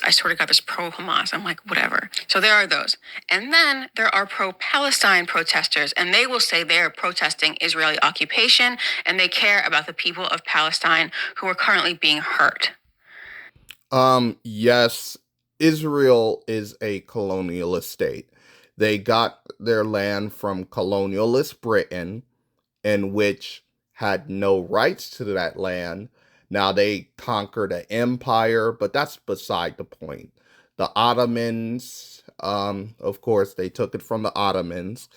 protesters. I sort of got this pro-Hamas. I'm like, whatever. So there are those. And then there are pro-Palestine protesters, and they will say they're protesting Israeli occupation, and they care about the people of Palestine who are currently being hurt. Yes, Israel is a colonialist state. They got their land from colonialist Britain, in which had no rights to that land. Now they conquered an empire, but that's beside the point. The Ottomans, of course, they took it from the Ottomans,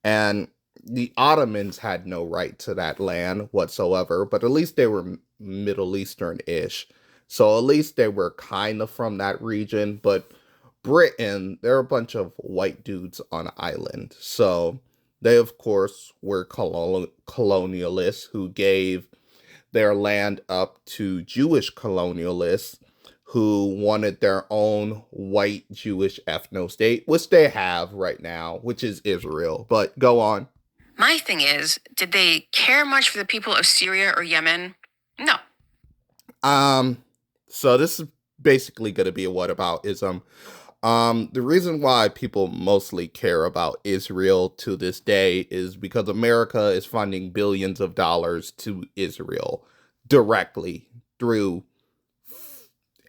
and the Ottomans had no right to that land whatsoever, but at least they were Middle Eastern ish. So at least they were kind of from that region. But Britain, they're a bunch of white dudes on an island. So they, of course, were colonialists who gave their land up to Jewish colonialists who wanted their own white Jewish ethno state, which they have right now, which is Israel. But go on. My thing is, did they care much for the people of Syria or Yemen? No. So this is basically going to be a whataboutism. The reason why people mostly care about Israel to this day is because America is funding billions of dollars to Israel directly through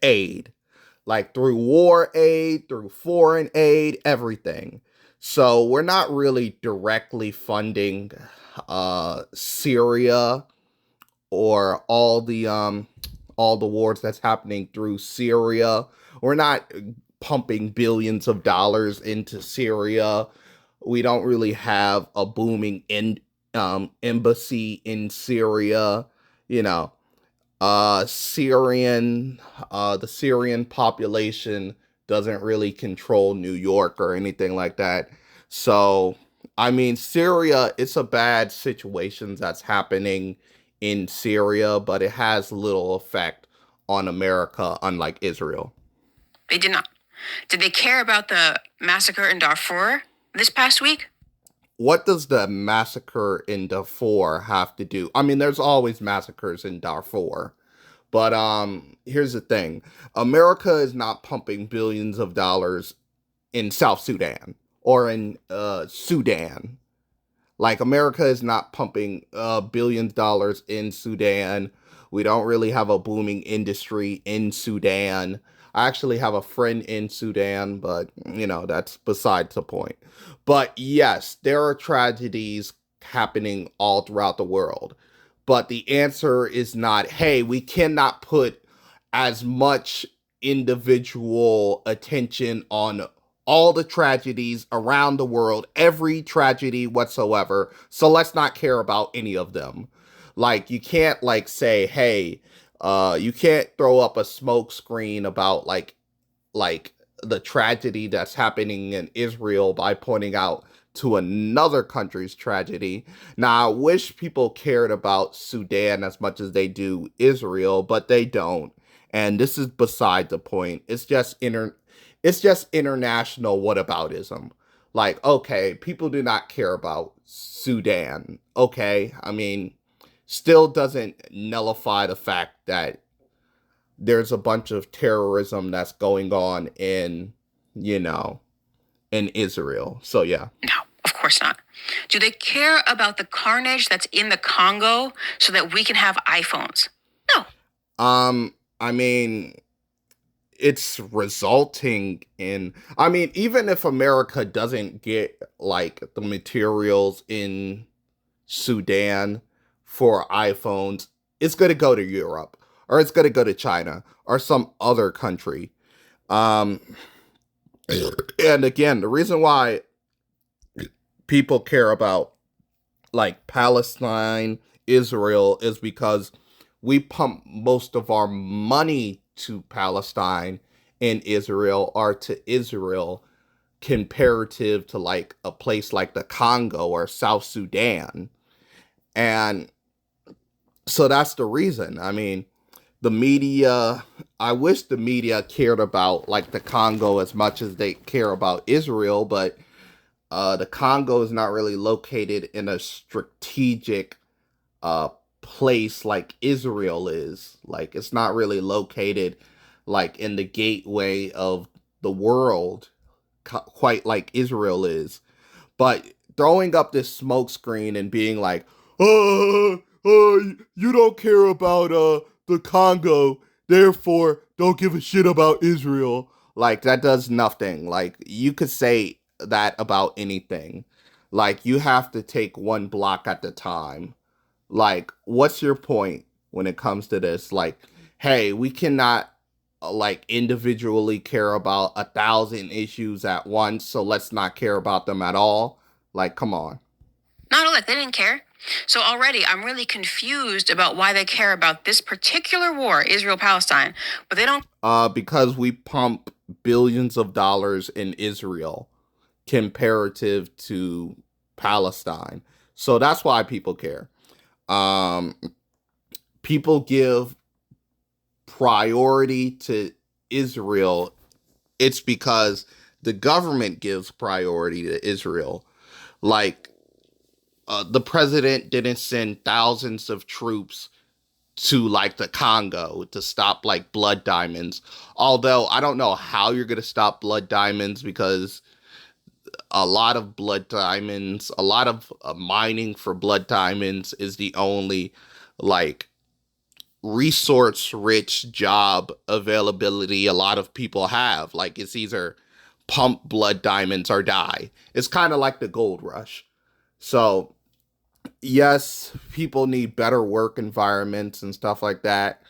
aid, like through war aid, through foreign aid, everything. So we're not really directly funding Syria or all the wars that's happening through Syria. We're not pumping billions of dollars into Syria. We don't really have a booming embassy in Syria. You know, the Syrian population doesn't really control New York or anything like that. So, I mean, Syria, it's a bad situation that's happening in Syria, but it has little effect on America, unlike Israel. They did not. Did they care about the massacre in Darfur this past week? What does the massacre in Darfur have to do? I mean, there's always massacres in Darfur. But here's the thing. America is not pumping billions of dollars in South Sudan or in Sudan. Like America is not pumping billions of dollars in Sudan. We don't really have a booming industry in Sudan. I actually have a friend in Sudan, but that's besides the point. But yes, there are tragedies happening all throughout the world. But the answer is not, hey, we cannot put as much individual attention on all the tragedies around the world, every tragedy whatsoever. So let's not care about any of them. Like you can't like say, hey, you can't throw up a smoke screen about like the tragedy that's happening in Israel by pointing out to another country's tragedy. Now, I wish people cared about Sudan as much as they do Israel, but they don't. And this is beside the point. It's just international whataboutism. Like, okay, people do not care about Sudan. Okay, I mean, still doesn't nullify the fact that there's a bunch of terrorism that's going on you know, in Israel. So yeah. No, of course not. Do they care about the carnage that's in the Congo so that we can have iPhones? No. I mean, it's resulting in, I mean, even if America doesn't get like the materials in Sudan for iPhones, it's going to go to Europe or it's going to go to China or some other country. Um, and again, the reason why people care about like Palestine, Israel is because we pump most of our money to Palestine and Israel or to Israel comparative to like a place like the Congo or South Sudan. And so that's the reason. I mean, the media, I wish the media cared about like the Congo as much as they care about Israel, but the Congo is not really located in a strategic place like Israel is. Like, it's not really located like in the gateway of the world, quite like Israel is. But throwing up this smoke screen and being like, you don't care about the Congo, therefore don't give a shit about Israel. Like that does nothing. Like you could say that about anything. Like you have to take one block at a time. Like what's your point when it comes to this? Like, hey, we cannot like individually care about 1,000 issues at once, so let's not care about them at all. Like, come on. Not all that they didn't care. So already I'm really confused about why they care about this particular war, Israel Palestine, but they don't. Because we pump billions of dollars in Israel comparative to Palestine. So that's why people care. Um, People give priority to Israel. It's because the government gives priority to Israel. Like, the president didn't send thousands of troops to like the Congo to stop like blood diamonds. Although I don't know how you're going to stop blood diamonds because a lot of blood diamonds, a lot of mining for blood diamonds is the only like resource rich job availability a lot of people have. Like it's either pump blood diamonds or die. It's kind of like the gold rush. So yes, people need better work environments and stuff like that.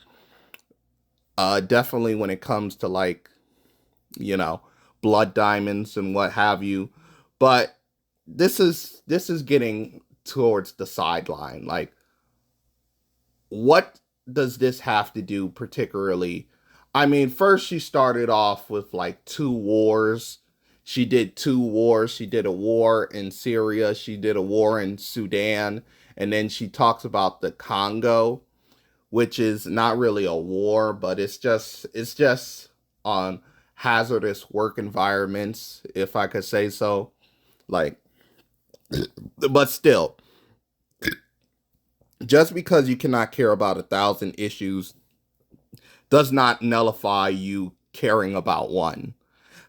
Definitely when it comes to like, you know, blood diamonds and what have you. But this is getting towards the sideline. Like, what does this have to do particularly? I mean, first she started off with like two wars. She did two wars. She did a war in Syria. She did a war in Sudan. And then she talks about the Congo, which is not really a war, but it's just on hazardous work environments, if I could say so. Like, but still, just because you cannot care about 1,000 issues does not nullify you caring about one.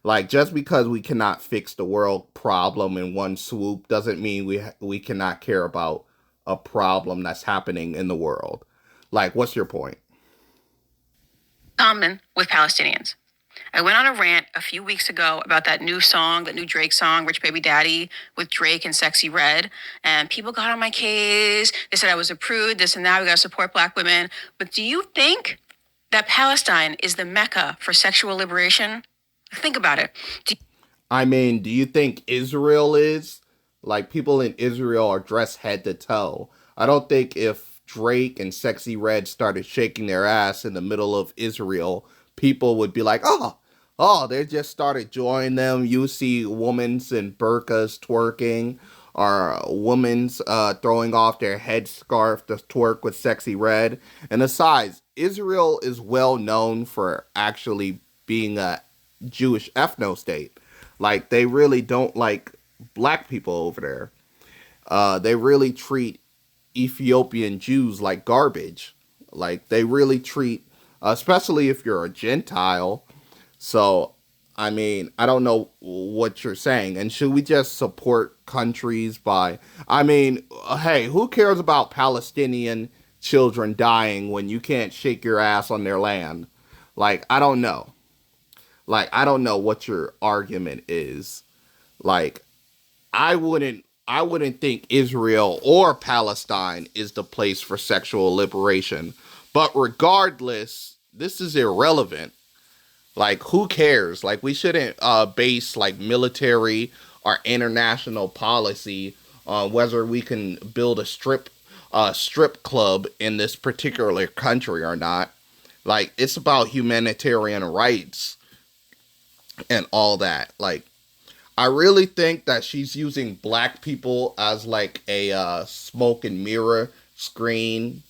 Like just because we cannot fix the world problem in one swoop doesn't mean we cannot care about a problem that's happening in the world. Like, what's your point? Common with Palestinians. I went on a rant a few weeks ago about that new song, that new Drake song, Rich Baby Daddy, with Drake and Sexy Red. And people got on my case. They said I was a prude, this and that. We got to support black women. But do you think that Palestine is the mecca for sexual liberation? Think about it. Do I mean, do you think Israel is? Like, people in Israel are dressed head to toe. I don't think if Drake and Sexy Red started shaking their ass in the middle of Israel, people would be like, oh, they just started joining them. You see women's in burqas twerking, or women's throwing off their headscarf to twerk with Sexy Red. And besides, Israel is well known for actually being a Jewish ethno state. Like they really don't like black people over there. They really treat Ethiopian Jews like garbage. Like they really treat, especially if you're a Gentile. So, I mean, I don't know what you're saying. And should we just support countries by? I mean, hey, who cares about Palestinian children dying when you can't shake your ass on their land? Like, I don't know. Like, I don't know what your argument is. Like, I wouldn't think Israel or Palestine is the place for sexual liberation. But regardless, this is irrelevant. Like, who cares? Like, we shouldn't base like military or international policy on whether we can build a strip club in this particular country or not. Like, it's about humanitarian rights and all that. Like, I really think that she's using black people as like a smoke and mirror screen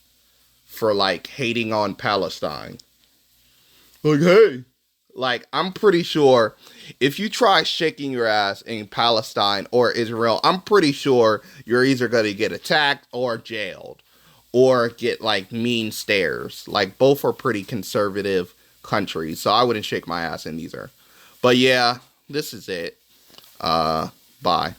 for like hating on Palestine. Like, hey, like I'm pretty sure if you try shaking your ass in Palestine or Israel, I'm pretty sure you're either going to get attacked or jailed or get like mean stares. Like both are pretty conservative countries, so I wouldn't shake my ass in either. But yeah, this is it. Bye.